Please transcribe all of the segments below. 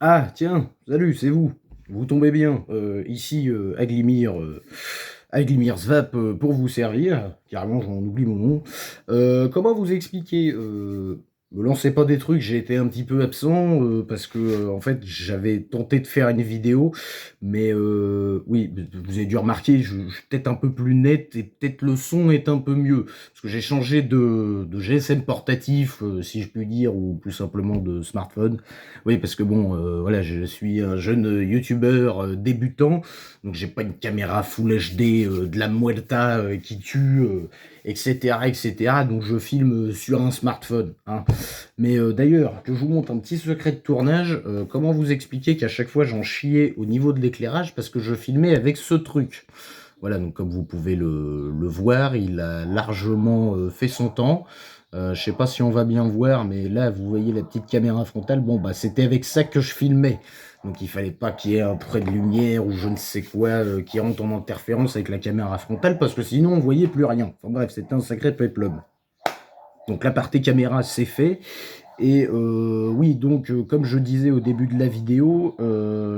Ah, tiens, salut, c'est vous. Vous tombez bien. Ici, Aglimir Svap pour vous servir. Carrément, j'en oublie mon nom. Comment vous expliquer me lancez pas des trucs, j'ai été un petit peu absent parce que, en fait, j'avais tenté de faire une vidéo, mais oui, vous avez dû remarquer, je suis peut-être un peu plus net et peut-être le son est un peu mieux. Parce que j'ai changé de GSM portatif, si je puis dire, ou plus simplement de smartphone. Oui, parce que bon, voilà, je suis un jeune youtubeur débutant, donc j'ai pas une caméra Full HD de la Muerta qui tue, etc., etc. Donc je filme sur un smartphone, hein. Mais d'ailleurs, que je vous montre un petit secret de tournage, comment vous expliquer qu'à chaque fois j'en chiais au niveau de l'éclairage parce que je filmais avec ce truc. Voilà, donc comme vous pouvez le voir, il a largement fait son temps. Je sais pas si on va bien voir, mais là, vous voyez la petite caméra frontale. Bon, bah, c'était avec ça que je filmais. Donc, il fallait pas qu'il y ait un trait de lumière ou je ne sais quoi qui rentre en interférence avec la caméra frontale, parce que sinon, on voyait plus rien. Enfin bref, c'était un sacré péplum. Donc, la partie caméra, c'est fait. Et oui, donc comme je disais au début de la vidéo,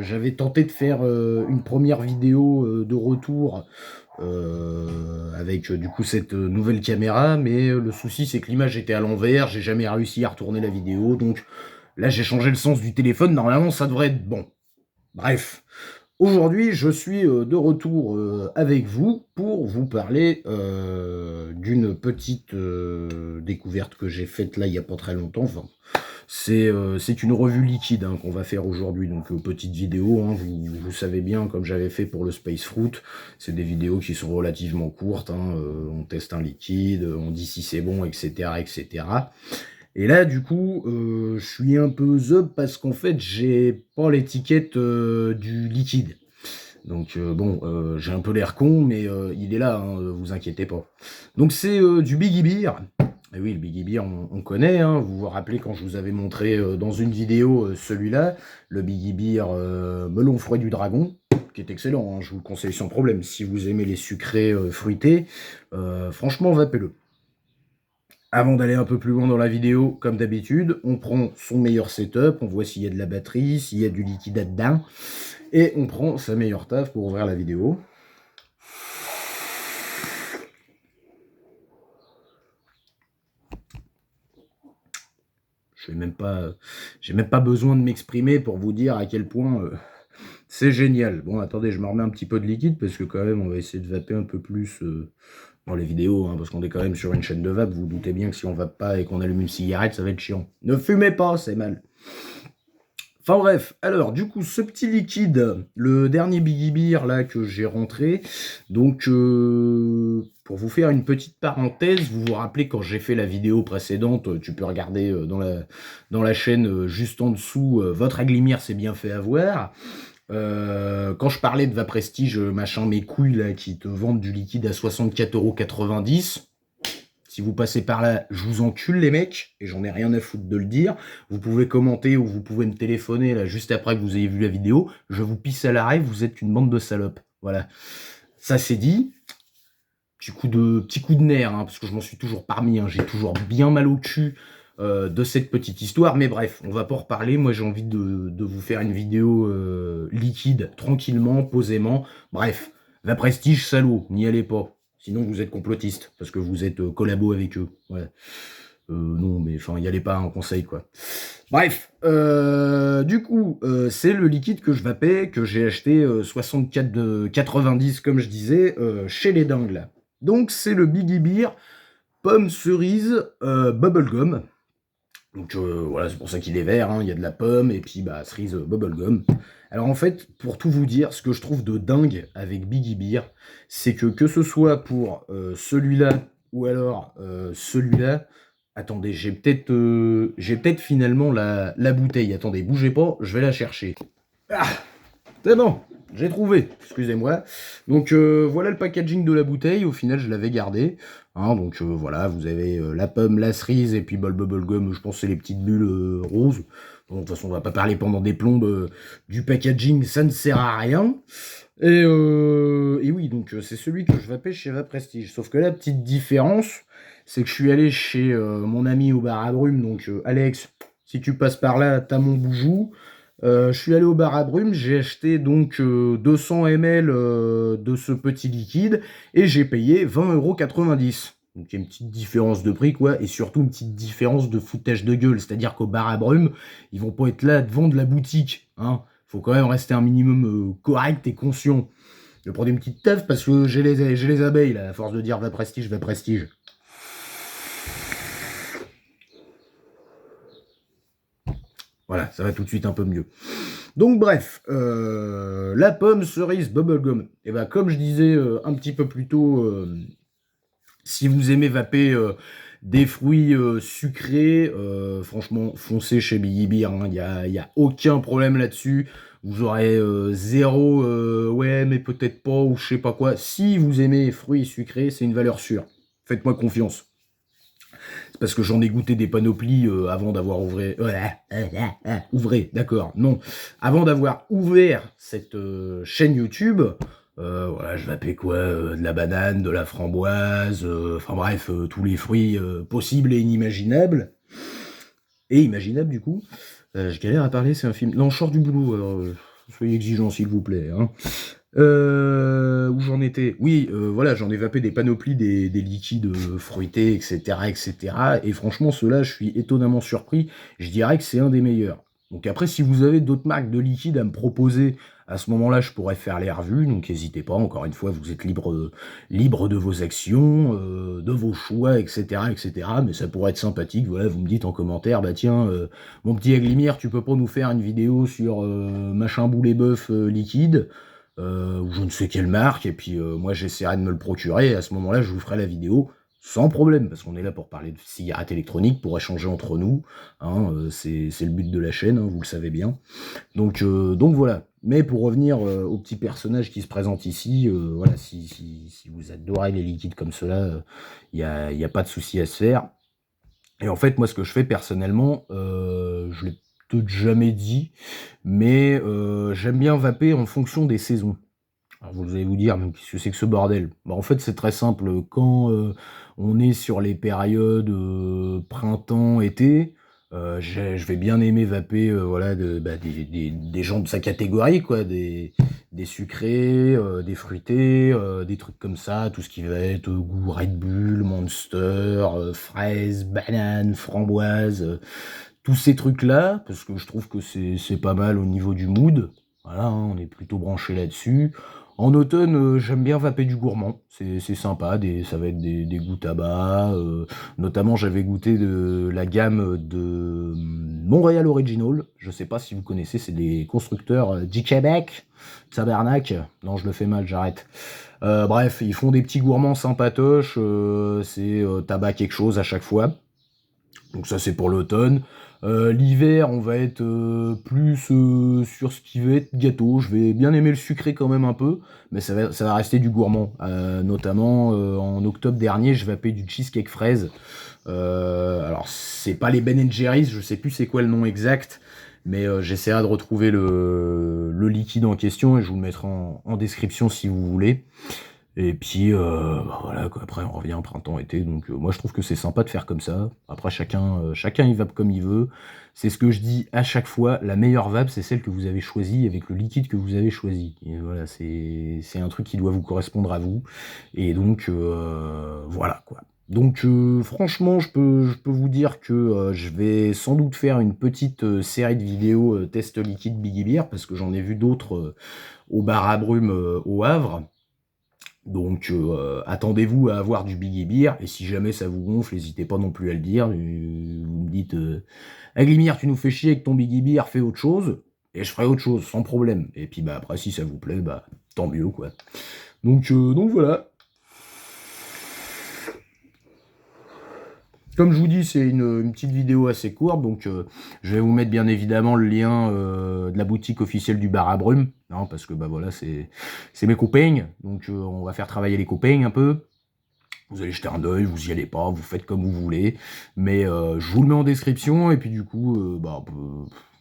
j'avais tenté de faire une première vidéo de retour avec du coup cette nouvelle caméra, mais le souci c'est que l'image était à l'envers, j'ai jamais réussi à retourner la vidéo, donc là j'ai changé le sens du téléphone, normalement ça devrait être bon. Bref, aujourd'hui je suis de retour avec vous pour vous parler d'une petite découverte que j'ai faite là il y a pas très longtemps, enfin c'est une revue liquide hein, qu'on va faire aujourd'hui, donc petite vidéo, hein, vous savez bien, comme j'avais fait pour le Space Fruit, c'est des vidéos qui sont relativement courtes, hein, on teste un liquide, on dit si c'est bon, etc., etc. Et là, du coup, je suis un peu zub parce qu'en fait, j'ai pas l'étiquette du liquide. Donc bon, j'ai un peu l'air con, mais il est là, hein, vous inquiétez pas. Donc c'est du Biggie Beer. Et oui, le Biggie Beer, on connaît, hein. Vous vous rappelez quand je vous avais montré dans une vidéo celui-là, le Biggie Beer melon froid du dragon, qui est excellent, hein, je vous le conseille sans problème. Si vous aimez les sucrés fruités, franchement, vapez-le. Avant d'aller un peu plus loin dans la vidéo, comme d'habitude, on prend son meilleur setup, on voit s'il y a de la batterie, s'il y a du liquide là-dedans, et on prend sa meilleure taf pour ouvrir la vidéo. J'ai même pas besoin de m'exprimer pour vous dire à quel point c'est génial. Bon, attendez, je me remets un petit peu de liquide parce que quand même, on va essayer de vaper un peu plus dans les vidéos, hein, parce qu'on est quand même sur une chaîne de vape. Vous vous doutez bien que si on vape pas et qu'on allume une cigarette, ça va être chiant. Ne fumez pas, c'est mal. Enfin bref, alors du coup, ce petit liquide, le dernier Biggie Beer là que j'ai rentré, donc pour vous faire une petite parenthèse, vous vous rappelez quand j'ai fait la vidéo précédente, tu peux regarder dans la chaîne juste en dessous, votre Aglimir s'est bien fait avoir. Quand je parlais de Vaprestige, machin, mes couilles là, qui te vendent du liquide à 64,90 €, si vous passez par là, je vous encule les mecs, et j'en ai rien à foutre de le dire. Vous pouvez commenter ou vous pouvez me téléphoner là juste après que vous ayez vu la vidéo. Je vous pisse à l'arrêt, vous êtes une bande de salopes. Voilà. Ça c'est dit. Petit coup de nerf, hein, parce que je m'en suis toujours parmi, hein, j'ai toujours bien mal au cul de cette petite histoire, mais bref, on va pas en reparler. Moi j'ai envie de vous faire une vidéo liquide, tranquillement, posément. Bref, la prestige salaud, n'y allez pas. Sinon vous êtes complotiste, parce que vous êtes collabo avec eux. Ouais. Non, mais enfin, y allez pas, un conseil quoi. Bref, du coup, c'est le liquide que je vapais, que j'ai acheté 64,90 comme je disais, chez les dingues là. Donc c'est le Biggie Beer pomme cerise bubblegum. Donc voilà, c'est pour ça qu'il est vert, hein, il y a de la pomme et puis bah cerise bubblegum. Alors en fait, pour tout vous dire, ce que je trouve de dingue avec Biggie Beer, c'est que ce soit pour celui-là ou alors celui-là, attendez, j'ai peut-être finalement la bouteille. Attendez, bougez pas, je vais la chercher. Ah, c'est bon, j'ai trouvé, excusez-moi. Donc voilà le packaging de la bouteille, au final je l'avais gardé. Hein, donc voilà, vous avez la pomme, la cerise et puis bol bubblegum, je pense que c'est les petites bulles roses. Bon, de toute façon on va pas parler pendant des plombes du packaging, ça ne sert à rien. Et oui, donc c'est celui que je vapais chez Vaprestige. Sauf que la petite différence, c'est que je suis allé chez mon ami au bar à brume, donc Alex, si tu passes par là, t'as mon boujou. Je suis allé au bar à Brume, j'ai acheté donc 200 ml de ce petit liquide et j'ai payé 20,90 €. Donc il y a une petite différence de prix, quoi, et surtout une petite différence de foutage de gueule. C'est-à-dire qu'au bar à Brume, ils vont pas être là devant de la boutique, hein. Faut quand même rester un minimum correct et conscient. Je vais prendre une petite teuf parce que j'ai les abeilles, là, à force de dire va prestige, va prestige. Voilà, ça va tout de suite un peu mieux. Donc bref, la pomme, cerise, bubblegum. Et ben comme je disais un petit peu plus tôt, si vous aimez vaper des fruits sucrés, franchement, foncez chez Biggie Beer, hein. Y a aucun problème là-dessus. Vous aurez zéro, ouais, mais peut-être pas, ou je sais pas quoi. Si vous aimez fruits sucrés, c'est une valeur sûre. Faites-moi confiance. C'est parce que j'en ai goûté des panoplies avant d'avoir ouvert... ouvré, d'accord, non. Avant d'avoir ouvert cette chaîne YouTube, voilà, je vapais quoi, de la banane, de la framboise, enfin bref, tous les fruits possibles et inimaginables. Et imaginables du coup. Je galère à parler, c'est un film... Non, je sors du boulot, alors soyez exigeants s'il vous plaît, hein. Où j'en étais? Oui, voilà, j'en ai vapé des panoplies, des liquides fruités, etc., etc. Et franchement, ceux-là, je suis étonnamment surpris. Je dirais que c'est un des meilleurs. Donc après, si vous avez d'autres marques de liquides à me proposer, à ce moment-là, je pourrais faire les revues. Donc n'hésitez pas. Encore une fois, vous êtes libre de vos actions, de vos choix, etc., etc. Mais ça pourrait être sympathique. Voilà, vous me dites en commentaire, bah tiens, mon petit Aglimir, tu peux pas nous faire une vidéo sur machin boulet bœuf liquide? Ou je ne sais quelle marque, et puis moi j'essaierai de me le procurer, et à ce moment-là je vous ferai la vidéo sans problème, parce qu'on est là pour parler de cigarettes électroniques, pour échanger entre nous, hein, c'est le but de la chaîne, hein, vous le savez bien. Donc voilà. Mais pour revenir au petit personnage qui se présente ici, voilà, si vous adorez les liquides comme cela, il y a pas de souci à se faire. Et en fait, moi, ce que je fais personnellement, je l'ai peut-être jamais dit, mais j'aime bien vaper en fonction des saisons. Alors vous allez vous dire: «Mais qu'est-ce que c'est que ce bordel?» Bah, en fait, c'est très simple. Quand, on est sur les périodes, printemps, été, je vais bien aimer vaper, voilà, des gens de sa catégorie, quoi, des sucrés, des fruités, des trucs comme ça, tout ce qui va être, goût Red Bull, Monster, fraise, banane, framboise, tous ces trucs-là, parce que je trouve que c'est pas mal au niveau du mood. Voilà, hein, on est plutôt branché là-dessus. En automne, j'aime bien vaper du gourmand, c'est sympa, ça va être des goûts tabac, notamment j'avais goûté de la gamme de Montréal Original, je sais pas si vous connaissez, c'est des constructeurs du Québec, tabarnak, non je le fais mal, j'arrête. Bref, ils font des petits gourmands sympatoches, c'est tabac quelque chose à chaque fois. Donc ça c'est pour l'automne. L'hiver, on va être plus sur ce qui va être gâteau. Je vais bien aimer le sucré quand même un peu, mais ça va rester du gourmand. Notamment en octobre dernier, je vapais du cheesecake fraise. Alors c'est pas les Ben Jerry's, je sais plus c'est quoi le nom exact, mais j'essaierai de retrouver le liquide en question et je vous le mettrai en description si vous voulez. Et puis bah voilà quoi, après on revient printemps-été, donc moi je trouve que c'est sympa de faire comme ça. Après chacun il vape comme il veut. C'est ce que je dis à chaque fois, la meilleure vape c'est celle que vous avez choisie avec le liquide que vous avez choisi. Et voilà, c'est un truc qui doit vous correspondre à vous. Et donc voilà quoi. Donc franchement je peux vous dire que je vais sans doute faire une petite série de vidéos test liquide Biggie Beer, parce que j'en ai vu d'autres au bar à Brume au Havre. Donc attendez-vous à avoir du Biggie Beer, et si jamais ça vous gonfle, n'hésitez pas non plus à le dire. Vous me dites Aglimir, tu nous fais chier avec ton Biggie Beer, fais autre chose, et je ferai autre chose, sans problème. Et puis bah après si ça vous plaît, bah tant mieux quoi. Donc voilà. Comme je vous dis, c'est une petite vidéo assez courte, donc je vais vous mettre bien évidemment le lien de la boutique officielle du bar à Brume, hein, parce que bah voilà, c'est mes copains, donc on va faire travailler les copains un peu. Vous allez jeter un œil, vous y allez pas, vous faites comme vous voulez, mais je vous le mets en description, et puis du coup,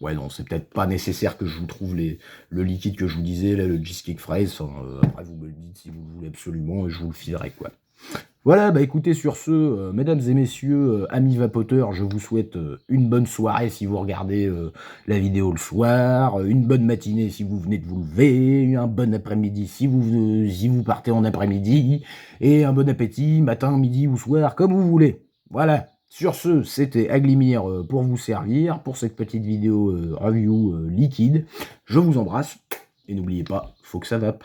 ouais non, c'est peut-être pas nécessaire que je vous trouve le liquide que je vous disais, là, le cheesecake fraise, enfin, après vous me le dites si vous le voulez absolument, et je vous le filerai quoi. Voilà, bah écoutez, sur ce, mesdames et messieurs, amis vapoteurs, je vous souhaite, une bonne soirée si vous regardez, la vidéo le soir, une bonne matinée si vous venez de vous lever, un bon après-midi si vous partez en après-midi et un bon appétit matin, midi ou soir, comme vous voulez. Voilà. Sur ce, c'était Aglimir, pour vous servir, pour cette petite vidéo, review, liquide. Je vous embrasse et n'oubliez pas, faut que ça vape.